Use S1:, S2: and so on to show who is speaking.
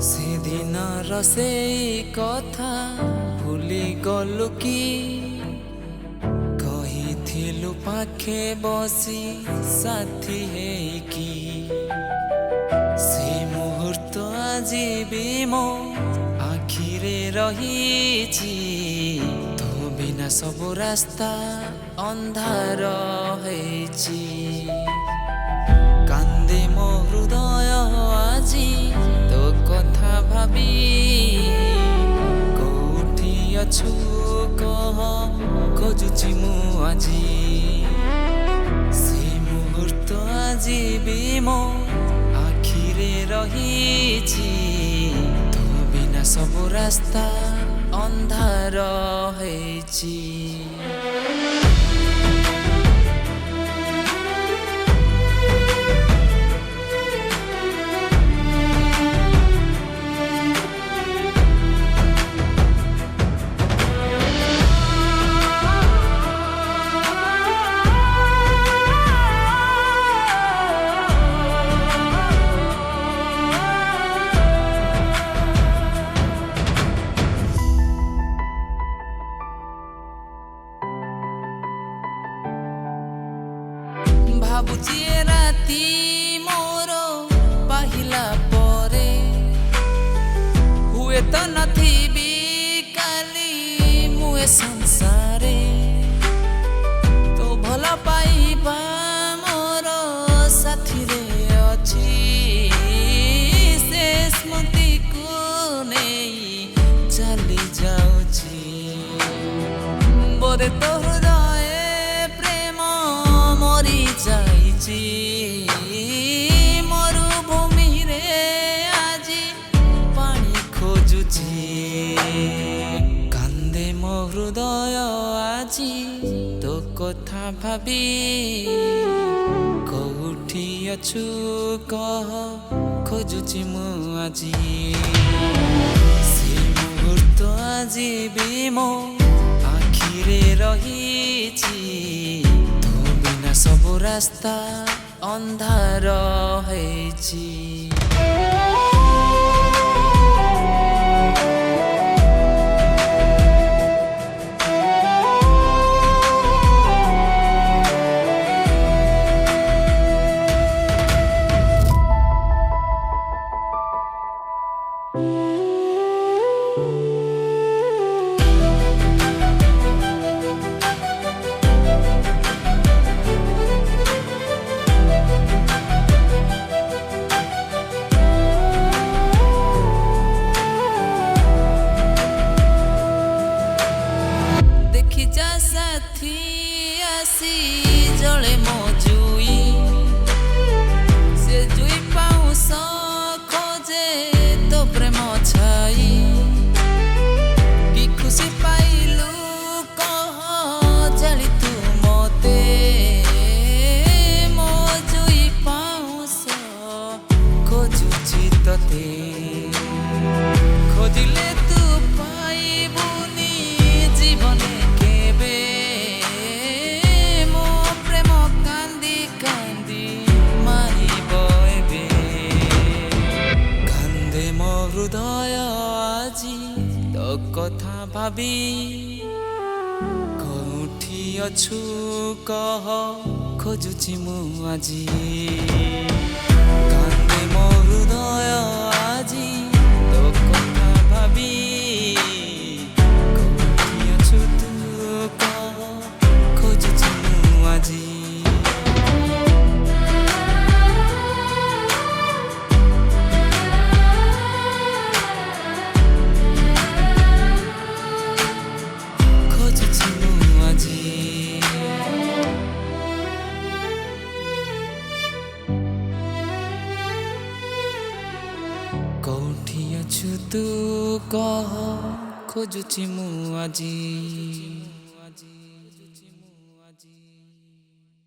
S1: সেদিনর সেই কথা ভুলি গলু কি কহিଥିଲୁ পাখে বসি সাথী ହେଇକି সেই মুহূর্ত আজি ବି ମୋ আখিরে ରହିଛି ତୋ ବିନା ସବୁ ରାସ୍ତା ଅନ୍ଧାର ହେଇଛି কান্দে ମୋ হৃদয় আজি তো কথা ভাবি কোঠি অছু কহ খোঁজুছি মু আজি সেই মুহূর্ত আজি ବି ମୋ আখিরে ରହିଛି তো বিনা ସବୁ রাস্তা ଅନ୍ଧାର ହେଇଛି ভাবুছি রাতি মোর পাহিলা পরে হুয়ে তো নথিবি কালি মুয়ে সংসারে তো ভাল পাইবা মোর সাথীরে অছি সে স্মৃতিকু নেই চালি যাউছি বরে তো হৃদয়ে প্রেম মরি যাইছি মরুভূমিরে আজি পানি খোঁজুছি কান্দে ମୋ হৃদয় আজি তো কথা ভাবি কোঠি অছু কহ খোঁজুছি মু আজি সেই মুহূর্ত আজি ବି ମୋ আখিরে ରହିଛି ସବୁ ରାସ୍ତା ଅନ୍ଧାର ହେଇଛି সাথী আসি জলে মো জুই সে জুই পাউস খোঁজে তো প্রেম ছাই কি খুশি পাইলু কহ জালি তু মতে মো জুই পাউস খোঁজুছি ততে খোঁজিলে তু পাইবুনি জীবনে হৃদয় আজি তো কথা ভাবি কোঠি অছু কহ খোঁজুছি মু আজি কান্দে ମୋ হৃদয় আজি তো কথা ভাবি কোঠি অছু তু কহ খোঁজুছি মু আজি ତୁ କହ ଖୋଜୁଛି ମୁଁ ଆଜି।